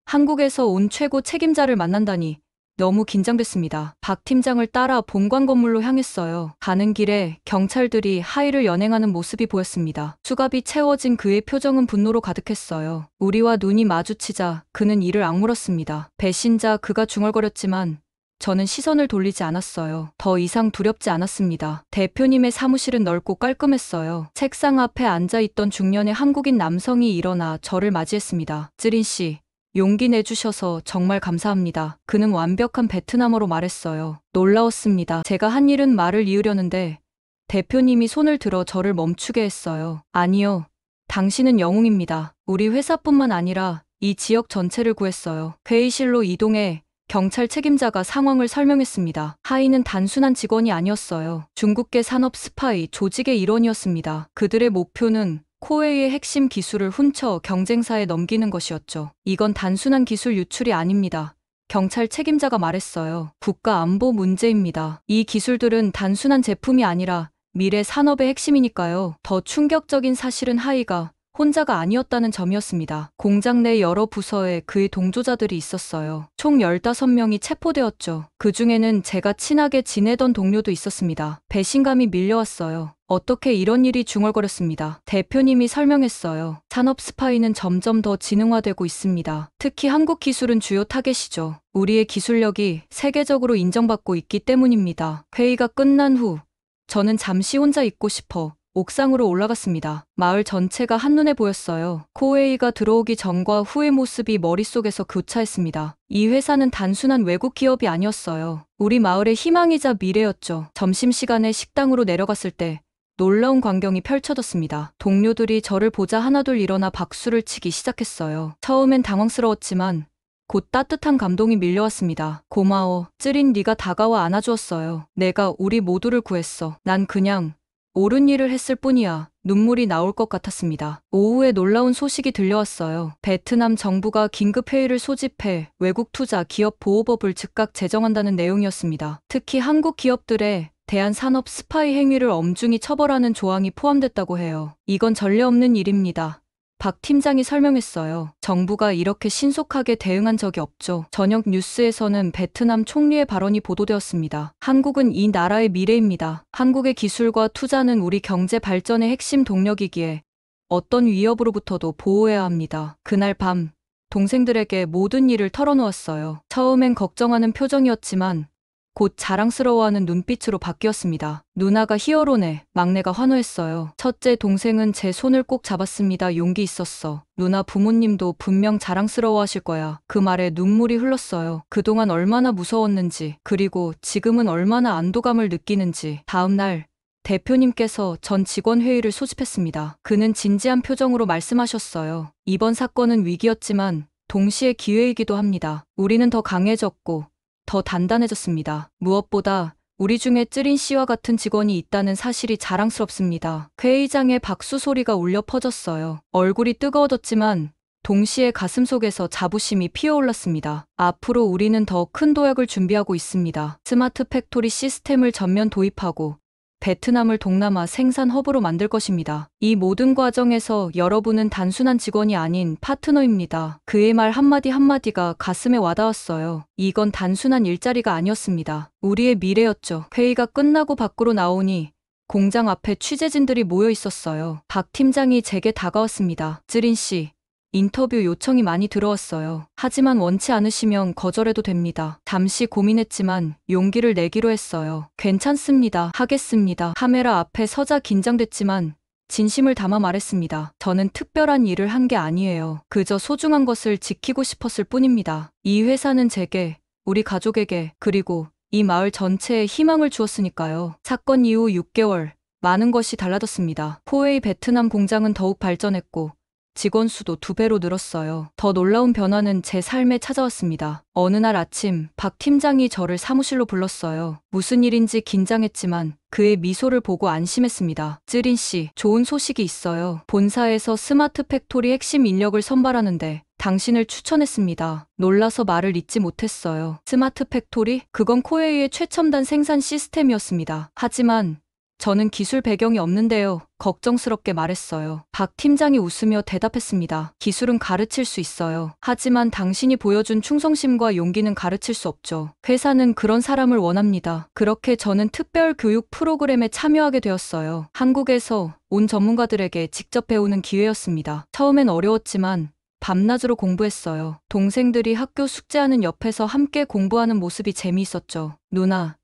한국에서 온 최고 책임자를 만난다니 너무 긴장됐습니다. 박 팀장을 따라 본관 건물로 향했어요. 가는 길에 경찰들이 하의를 연행하는 모습이 보였습니다. 수갑이 채워진 그의 표정은 분노로 가득했어요. 우리와 눈이 마주치자 그는 이를 악물었습니다. 배신자, 그가 중얼거렸지만 저는 시선을 돌리지 않았어요. 더 이상 두렵지 않았습니다. 대표님의 사무실은 넓고 깔끔했어요. 책상 앞에 앉아있던 중년의 한국인 남성이 일어나 저를 맞이했습니다. 쯔린 씨, 용기 내주셔서 정말 감사합니다. 그는 완벽한 베트남어로 말했어요. 놀라웠습니다. 제가 한 일은 말을 이으려는데 대표님이 손을 들어 저를 멈추게 했어요. 아니요. 당신은 영웅입니다. 우리 회사뿐만 아니라 이 지역 전체를 구했어요. 회의실로 이동해 경찰 책임자가 상황을 설명했습니다. 하이는 단순한 직원이 아니었어요. 중국계 산업 스파이 조직의 일원이었습니다. 그들의 목표는 코웨이의 핵심 기술을 훔쳐 경쟁사에 넘기는 것이었죠. 이건 단순한 기술 유출이 아닙니다. 경찰 책임자가 말했어요. 국가 안보 문제입니다. 이 기술들은 단순한 제품이 아니라 미래 산업의 핵심이니까요. 더 충격적인 사실은 하이가 혼자가 아니었다는 점이었습니다. 공장 내 여러 부서에 그의 동조자들이 있었어요. 총 15명이 체포되었죠. 그 중에는 제가 친하게 지내던 동료도 있었습니다. 배신감이 밀려왔어요. 어떻게 이런 일이 중얼거렸습니다. 대표님이 설명했어요. 산업 스파이는 점점 더 지능화되고 있습니다. 특히 한국 기술은 주요 타겟이죠. 우리의 기술력이 세계적으로 인정받고 있기 때문입니다. 회의가 끝난 후 저는 잠시 혼자 있고 싶어 옥상으로 올라갔습니다. 마을 전체가 한눈에 보였어요. 코웨이가 들어오기 전과 후의 모습이 머릿속에서 교차했습니다. 이 회사는 단순한 외국 기업이 아니었어요. 우리 마을의 희망이자 미래였죠. 점심시간에 식당으로 내려갔을 때 놀라운 광경이 펼쳐졌습니다. 동료들이 저를 보자 하나둘 일어나 박수를 치기 시작했어요. 처음엔 당황스러웠지만 곧 따뜻한 감동이 밀려왔습니다. 고마워. 쯔린, 네가 다가와 안아주었어요. 내가 우리 모두를 구했어. 난 그냥 옳은 일을 했을 뿐이야. 눈물이 나올 것 같았습니다. 오후에 놀라운 소식이 들려왔어요. 베트남 정부가 긴급회의를 소집해 외국 투자 기업 보호법을 즉각 제정한다는 내용이었습니다. 특히 한국 기업들의 대한 산업 스파이 행위를 엄중히 처벌하는 조항이 포함됐다고 해요. 이건 전례 없는 일입니다. 박 팀장이 설명했어요. 정부가 이렇게 신속하게 대응한 적이 없죠. 저녁 뉴스에서는 베트남 총리의 발언이 보도되었습니다. 한국은 이 나라의 미래입니다. 한국의 기술과 투자는 우리 경제 발전의 핵심 동력이기에 어떤 위협으로부터도 보호해야 합니다. 그날 밤 동생들에게 모든 일을 털어놓았어요. 처음엔 걱정하는 표정이었지만 곧 자랑스러워하는 눈빛으로 바뀌었습니다. 누나가 히어로네. 막내가 환호했어요. 첫째 동생은 제 손을 꼭 잡았습니다. 용기 있었어. 누나, 부모님도 분명 자랑스러워하실 거야. 그 말에 눈물이 흘렀어요. 그동안 얼마나 무서웠는지, 그리고 지금은 얼마나 안도감을 느끼는지. 다음 날 대표님께서 전 직원 회의를 소집했습니다. 그는 진지한 표정으로 말씀하셨어요. 이번 사건은 위기였지만 동시에 기회이기도 합니다. 우리는 더 강해졌고 더 단단해졌습니다. 무엇보다 우리 중에 쯔린 씨와 같은 직원이 있다는 사실이 자랑스럽습니다. 회의장에 박수 소리가 울려 퍼졌어요. 얼굴이 뜨거워졌지만 동시에 가슴속에서 자부심이 피어올랐습니다. 앞으로 우리는 더 큰 도약을 준비하고 있습니다. 스마트 팩토리 시스템을 전면 도입하고 베트남을 동남아 생산 허브로 만들 것입니다. 이 모든 과정에서 여러분은 단순한 직원이 아닌 파트너입니다. 그의 말 한마디 한마디가 가슴에 와닿았어요. 이건 단순한 일자리가 아니었습니다. 우리의 미래였죠. 회의가 끝나고 밖으로 나오니 공장 앞에 취재진들이 모여 있었어요. 박 팀장이 제게 다가왔습니다. 쯔린 씨, 인터뷰 요청이 많이 들어왔어요. 하지만 원치 않으시면 거절해도 됩니다. 잠시 고민했지만 용기를 내기로 했어요. 괜찮습니다. 하겠습니다. 카메라 앞에 서자 긴장됐지만 진심을 담아 말했습니다. 저는 특별한 일을 한 게 아니에요. 그저 소중한 것을 지키고 싶었을 뿐입니다. 이 회사는 제게, 우리 가족에게, 그리고 이 마을 전체에 희망을 주었으니까요. 사건 이후 6개월, 많은 것이 달라졌습니다. 포웨이 베트남 공장은 더욱 발전했고 직원 수도 2배로 늘었어요. 더 놀라운 변화는 제 삶에 찾아왔습니다. 어느 날 아침 박 팀장이 저를 사무실로 불렀어요. 무슨 일인지 긴장했지만 그의 미소를 보고 안심했습니다. 쯔린 씨, 좋은 소식이 있어요. 본사에서 스마트 팩토리 핵심 인력을 선발하는데 당신을 추천했습니다. 놀라서 말을 잇지 못했어요. 스마트 팩토리? 그건 코웨이의 최첨단 생산 시스템이었습니다. 하지만 저는 기술 배경이 없는데요. 걱정스럽게 말했어요. 박 팀장이 웃으며 대답했습니다. 기술은 가르칠 수 있어요. 하지만 당신이 보여준 충성심과 용기는 가르칠 수 없죠. 회사는 그런 사람을 원합니다. 그렇게 저는 특별 교육 프로그램에 참여하게 되었어요. 한국에서 온 전문가들에게 직접 배우는 기회였습니다. 처음엔 어려웠지만 밤낮으로 공부했어요. 동생들이 학교 숙제하는 옆에서 함께 공부하는 모습이 재미있었죠. 누나,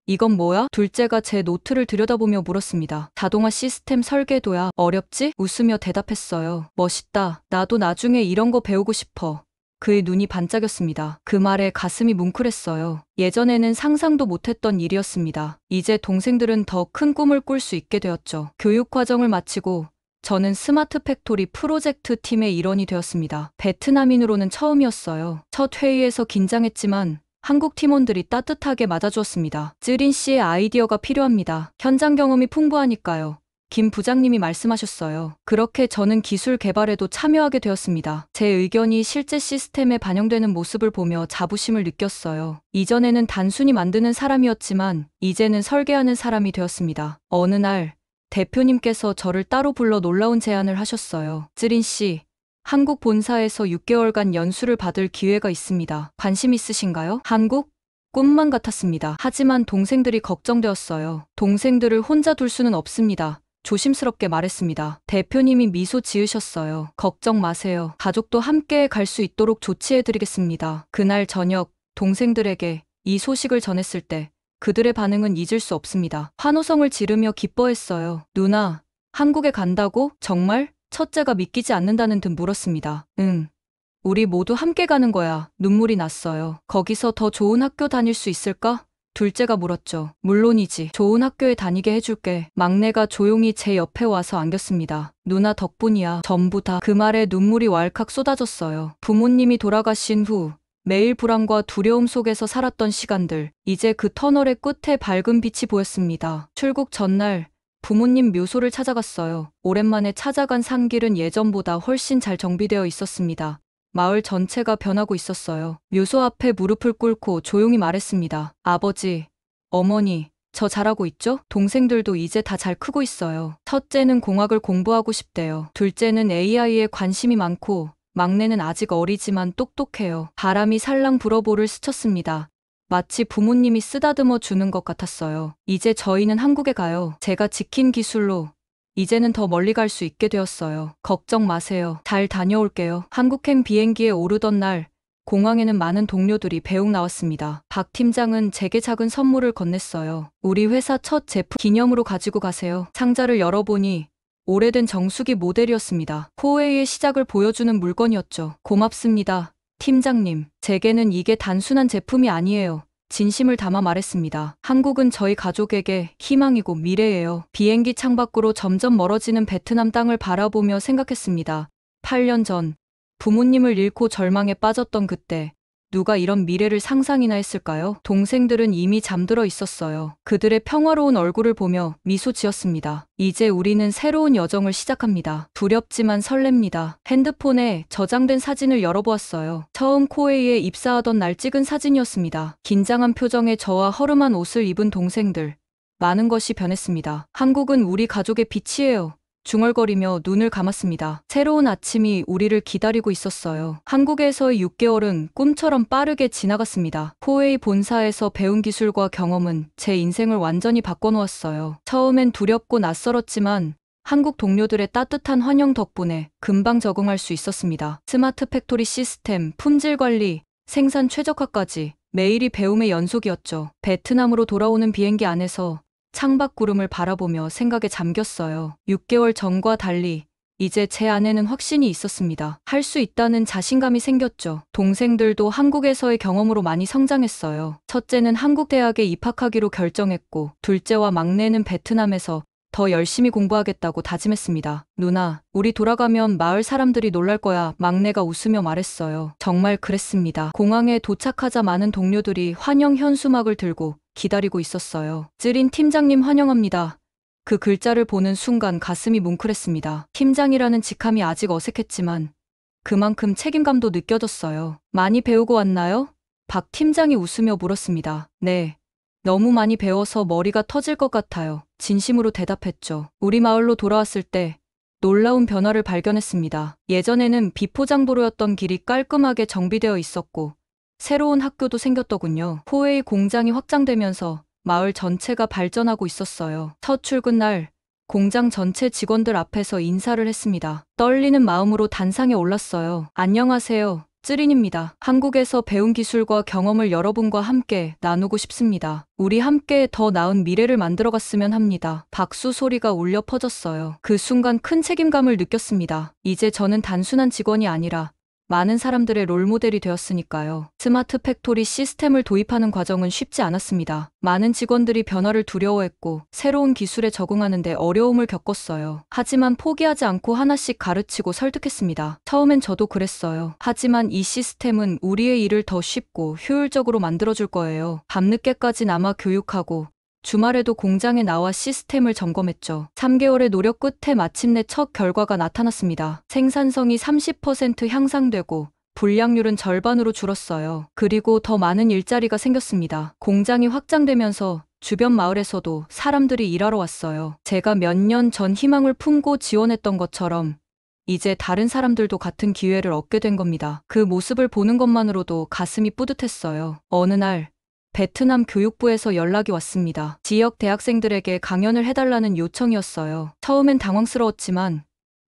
이건 뭐야? 둘째가 제 노트를 들여다보며 물었습니다. 자동화 시스템 설계도야. 어렵지? 웃으며 대답했어요. 멋있다. 나도 나중에 이런 거 배우고 싶어. 그의 눈이 반짝였습니다. 그 말에 가슴이 뭉클했어요. 예전에는 상상도 못했던 일이었습니다. 이제 동생들은 더 큰 꿈을 꿀 수 있게 되었죠. 교육 과정을 마치고 저는 스마트 팩토리 프로젝트 팀의 일원이 되었습니다. 베트남인으로는 처음이었어요. 첫 회의에서 긴장했지만 한국 팀원들이 따뜻하게 맞아주었습니다. 쯔린 씨의 아이디어가 필요합니다. 현장 경험이 풍부하니까요. 김 부장님이 말씀하셨어요. 그렇게 저는 기술 개발에도 참여하게 되었습니다. 제 의견이 실제 시스템에 반영되는 모습을 보며 자부심을 느꼈어요. 이전에는 단순히 만드는 사람이었지만 이제는 설계하는 사람이 되었습니다. 어느 날 대표님께서 저를 따로 불러 놀라운 제안을 하셨어요. 쯔린 씨, 한국 본사에서 6개월간 연수를 받을 기회가 있습니다. 관심 있으신가요? 한국? 꿈만 같았습니다. 하지만 동생들이 걱정되었어요. 동생들을 혼자 둘 수는 없습니다. 조심스럽게 말했습니다. 대표님이 미소 지으셨어요. 걱정 마세요. 가족도 함께 갈 수 있도록 조치해드리겠습니다. 그날 저녁 동생들에게 이 소식을 전했을 때 그들의 반응은 잊을 수 없습니다. 환호성을 지르며 기뻐했어요. 누나, 한국에 간다고? 정말? 첫째가 믿기지 않는다는 듯 물었습니다. 응. 우리 모두 함께 가는 거야. 눈물이 났어요. 거기서 더 좋은 학교 다닐 수 있을까? 둘째가 물었죠. 물론이지. 좋은 학교에 다니게 해줄게. 막내가 조용히 제 옆에 와서 안겼습니다. 누나 덕분이야. 전부 다. 그 말에 눈물이 왈칵 쏟아졌어요. 부모님이 돌아가신 후 매일 불안과 두려움 속에서 살았던 시간들. 이제 그 터널의 끝에 밝은 빛이 보였습니다. 출국 전날 부모님 묘소를 찾아갔어요. 오랜만에 찾아간 산길은 예전보다 훨씬 잘 정비되어 있었습니다. 마을 전체가 변하고 있었어요. 묘소 앞에 무릎을 꿇고 조용히 말했습니다. 아버지, 어머니, 저 잘하고 있죠? 동생들도 이제 다 잘 크고 있어요. 첫째는 공학을 공부하고 싶대요. 둘째는 AI에 관심이 많고 막내는 아직 어리지만 똑똑해요. 바람이 살랑 불어 볼을 스쳤습니다. 마치 부모님이 쓰다듬어 주는 것 같았어요. 이제 저희는 한국에 가요. 제가 지킨 기술로 이제는 더 멀리 갈 수 있게 되었어요. 걱정 마세요. 잘 다녀올게요. 한국행 비행기에 오르던 날 공항에는 많은 동료들이 배웅 나왔습니다. 박 팀장은 제게 작은 선물을 건넸어요. 우리 회사 첫 제품 기념으로 가지고 가세요. 상자를 열어보니 오래된 정수기 모델이었습니다. 코웨이의 시작을 보여주는 물건이었죠. 고맙습니다. 팀장님, 제게는 이게 단순한 제품이 아니에요. 진심을 담아 말했습니다. 한국은 저희 가족에게 희망이고 미래예요. 비행기 창밖으로 점점 멀어지는 베트남 땅을 바라보며 생각했습니다. 8년 전 부모님을 잃고 절망에 빠졌던 그때 누가 이런 미래를 상상이나 했을까요? 동생들은 이미 잠들어 있었어요. 그들의 평화로운 얼굴을 보며 미소 지었습니다. 이제 우리는 새로운 여정을 시작합니다. 두렵지만 설렙니다. 핸드폰에 저장된 사진을 열어보았어요. 처음 코웨이에 입사하던 날 찍은 사진이었습니다. 긴장한 표정에 저와 허름한 옷을 입은 동생들. 많은 것이 변했습니다. 한국은 우리 가족의 빛이에요. 중얼거리며 눈을 감았습니다. 새로운 아침이 우리를 기다리고 있었어요. 한국에서의 6개월은 꿈처럼 빠르게 지나갔습니다. 코웨이 본사에서 배운 기술과 경험은 제 인생을 완전히 바꿔놓았어요. 처음엔 두렵고 낯설었지만 한국 동료들의 따뜻한 환영 덕분에 금방 적응할 수 있었습니다. 스마트 팩토리 시스템, 품질 관리, 생산 최적화까지 매일이 배움의 연속이었죠. 베트남으로 돌아오는 비행기 안에서 창밖 구름을 바라보며 생각에 잠겼어요. 6개월 전과 달리 이제 제 안에는 확신이 있었습니다. 할 수 있다는 자신감이 생겼죠. 동생들도 한국에서의 경험으로 많이 성장했어요. 첫째는 한국 대학에 입학하기로 결정했고, 둘째와 막내는 베트남에서 더 열심히 공부하겠다고 다짐했습니다. 누나, 우리 돌아가면 마을 사람들이 놀랄 거야. 막내가 웃으며 말했어요. 정말 그랬습니다. 공항에 도착하자 많은 동료들이 환영 현수막을 들고 기다리고 있었어요. 쯔린 팀장님 환영합니다. 그 글자를 보는 순간 가슴이 뭉클했습니다. 팀장이라는 직함이 아직 어색했지만 그만큼 책임감도 느껴졌어요. 많이 배우고 왔나요? 박 팀장이 웃으며 물었습니다. 네. 너무 많이 배워서 머리가 터질 것 같아요. 진심으로 대답했죠. 우리 마을로 돌아왔을 때 놀라운 변화를 발견했습니다. 예전에는 비포장도로였던 길이 깔끔하게 정비되어 있었고 새로운 학교도 생겼더군요. 포웨이 공장이 확장되면서 마을 전체가 발전하고 있었어요. 첫 출근 날 공장 전체 직원들 앞에서 인사를 했습니다. 떨리는 마음으로 단상에 올랐어요. 안녕하세요. 쯔린입니다. 한국에서 배운 기술과 경험을 여러분과 함께 나누고 싶습니다. 우리 함께 더 나은 미래를 만들어갔으면 합니다. 박수 소리가 울려 퍼졌어요. 그 순간 큰 책임감을 느꼈습니다. 이제 저는 단순한 직원이 아니라 많은 사람들의 롤모델이 되었으니까요. 스마트 팩토리 시스템을 도입하는 과정은 쉽지 않았습니다. 많은 직원들이 변화를 두려워했고 새로운 기술에 적응하는데 어려움을 겪었어요. 하지만 포기하지 않고 하나씩 가르치고 설득했습니다. 처음엔 저도 그랬어요. 하지만 이 시스템은 우리의 일을 더 쉽고 효율적으로 만들어줄 거예요. 밤늦게까지 남아 교육하고 주말에도 공장에 나와 시스템을 점검했죠. 3개월의 노력 끝에 마침내 첫 결과가 나타났습니다. 생산성이 30% 향상되고 불량률은 절반으로 줄었어요. 그리고 더 많은 일자리가 생겼습니다. 공장이 확장되면서 주변 마을에서도 사람들이 일하러 왔어요. 제가 몇 년 전 희망을 품고 지원했던 것처럼 이제 다른 사람들도 같은 기회를 얻게 된 겁니다. 그 모습을 보는 것만으로도 가슴이 뿌듯했어요. 어느 날 베트남 교육부에서 연락이 왔습니다. 지역 대학생들에게 강연을 해달라는 요청이었어요. 처음엔 당황스러웠지만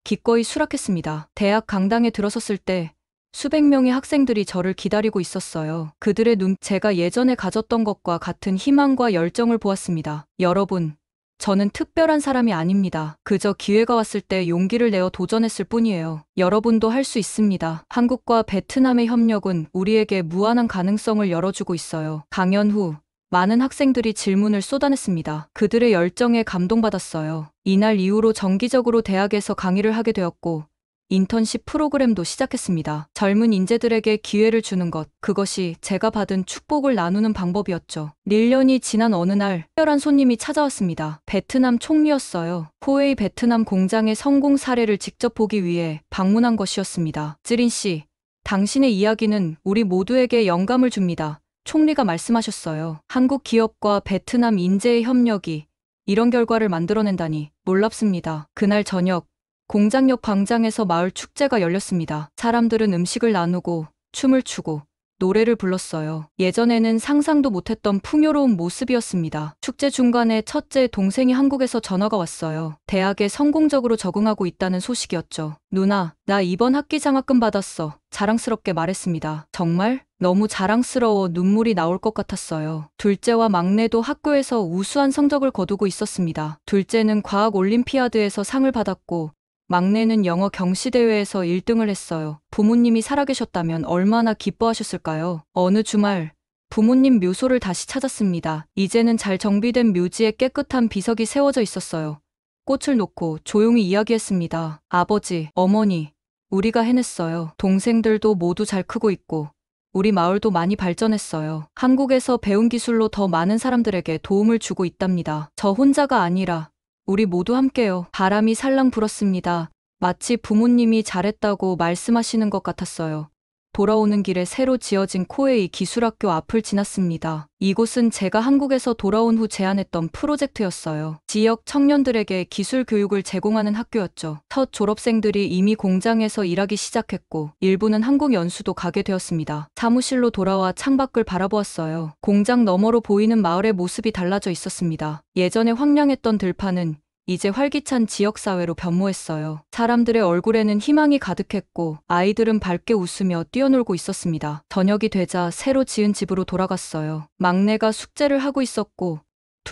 기꺼이 수락했습니다. 대학 강당에 들어섰을 때 수백 명의 학생들이 저를 기다리고 있었어요. 그들의 눈, 제가 예전에 가졌던 것과 같은 희망과 열정을 보았습니다. 여러분, 저는 특별한 사람이 아닙니다. 그저 기회가 왔을 때 용기를 내어 도전했을 뿐이에요. 여러분도 할 수 있습니다. 한국과 베트남의 협력은 우리에게 무한한 가능성을 열어주고 있어요. 강연 후 많은 학생들이 질문을 쏟아냈습니다. 그들의 열정에 감동받았어요. 이날 이후로 정기적으로 대학에서 강의를 하게 되었고 인턴십 프로그램도 시작했습니다. 젊은 인재들에게 기회를 주는 것, 그것이 제가 받은 축복을 나누는 방법이었죠. 1년이 지난 어느 날 특별한 손님이 찾아왔습니다. 베트남 총리였어요. 포웨이 베트남 공장의 성공 사례를 직접 보기 위해 방문한 것이었습니다. 쯔린 씨, 당신의 이야기는 우리 모두에게 영감을 줍니다. 총리가 말씀하셨어요. 한국 기업과 베트남 인재의 협력이 이런 결과를 만들어낸다니 놀랍습니다. 그날 저녁 공장역 광장에서 마을 축제가 열렸습니다. 사람들은 음식을 나누고 춤을 추고 노래를 불렀어요. 예전에는 상상도 못했던 풍요로운 모습이었습니다. 축제 중간에 첫째 동생이 한국에서 전화가 왔어요. 대학에 성공적으로 적응하고 있다는 소식이었죠. 누나, 나 이번 학기 장학금 받았어. 자랑스럽게 말했습니다. 정말? 너무 자랑스러워 눈물이 나올 것 같았어요. 둘째와 막내도 학교에서 우수한 성적을 거두고 있었습니다. 둘째는 과학 올림피아드에서 상을 받았고 막내는 영어 경시대회에서 1등을 했어요. 부모님이 살아계셨다면 얼마나 기뻐하셨을까요? 어느 주말 부모님 묘소를 다시 찾았습니다. 이제는 잘 정비된 묘지에 깨끗한 비석이 세워져 있었어요. 꽃을 놓고 조용히 이야기했습니다. 아버지, 어머니, 우리가 해냈어요. 동생들도 모두 잘 크고 있고 우리 마을도 많이 발전했어요. 한국에서 배운 기술로 더 많은 사람들에게 도움을 주고 있답니다. 저 혼자가 아니라 우리 모두 함께요. 바람이 살랑 불었습니다. 마치 부모님이 잘했다고 말씀하시는 것 같았어요. 돌아오는 길에 새로 지어진 코웨이 기술학교 앞을 지났습니다. 이곳은 제가 한국에서 돌아온 후 제안했던 프로젝트였어요. 지역 청년들에게 기술 교육을 제공하는 학교였죠. 첫 졸업생들이 이미 공장에서 일하기 시작했고 일부는 한국 연수도 가게 되었습니다. 사무실로 돌아와 창밖을 바라보았어요. 공장 너머로 보이는 마을의 모습이 달라져 있었습니다. 예전에 황량했던 들판은 이제 활기찬 지역사회로 변모했어요. 사람들의 얼굴에는 희망이 가득했고 아이들은 밝게 웃으며 뛰어놀고 있었습니다. 저녁이 되자 새로 지은 집으로 돌아갔어요. 막내가 숙제를 하고 있었고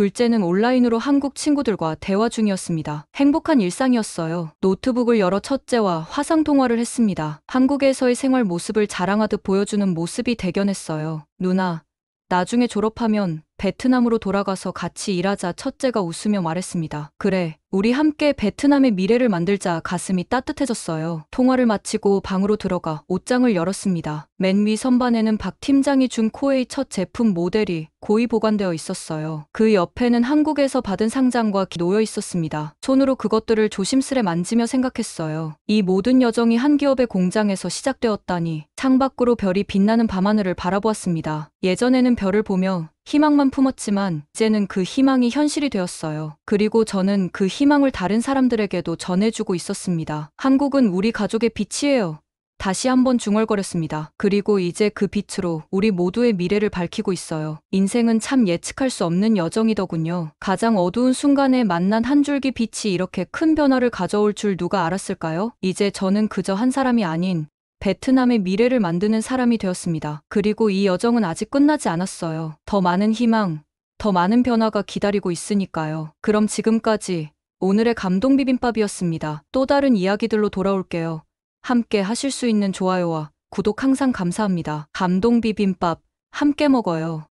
둘째는 온라인으로 한국 친구들과 대화 중이었습니다. 행복한 일상이었어요. 노트북을 열어 첫째와 화상 통화를 했습니다. 한국에서의 생활 모습을 자랑하듯 보여주는 모습이 대견했어요. 누나, 나중에 졸업하면 베트남으로 돌아가서 같이 일하자. 첫째가 웃으며 말했습니다. 그래, 우리 함께 베트남의 미래를 만들자. 가슴이 따뜻해졌어요. 통화를 마치고 방으로 들어가 옷장을 열었습니다. 맨 위 선반에는 박 팀장이 준 코웨이 첫 제품 모델이 고이 보관되어 있었어요. 그 옆에는 한국에서 받은 상장과 놓여 있었습니다. 손으로 그것들을 조심스레 만지며 생각했어요. 이 모든 여정이 한 기업의 공장에서 시작되었다니. 창밖으로 별이 빛나는 밤하늘을 바라보았습니다. 예전에는 별을 보며 희망만 품었지만 이제는 그 희망이 현실이 되었어요. 그리고 저는 그 희망을 다른 사람들에게도 전해주고 있었습니다. 한국은 우리 가족의 빛이에요. 다시 한번 중얼거렸습니다. 그리고 이제 그 빛으로 우리 모두의 미래를 밝히고 있어요. 인생은 참 예측할 수 없는 여정이더군요. 가장 어두운 순간에 만난 한 줄기 빛이 이렇게 큰 변화를 가져올 줄 누가 알았을까요? 이제 저는 그저 한 사람이 아닌 베트남의 미래를 만드는 사람이 되었습니다. 그리고 이 여정은 아직 끝나지 않았어요. 더 많은 희망, 더 많은 변화가 기다리고 있으니까요. 그럼 지금까지 오늘의 감동 비빔밥이었습니다. 또 다른 이야기들로 돌아올게요. 함께 하실 수 있는 좋아요와 구독 항상 감사합니다. 감동 비빔밥 함께 먹어요.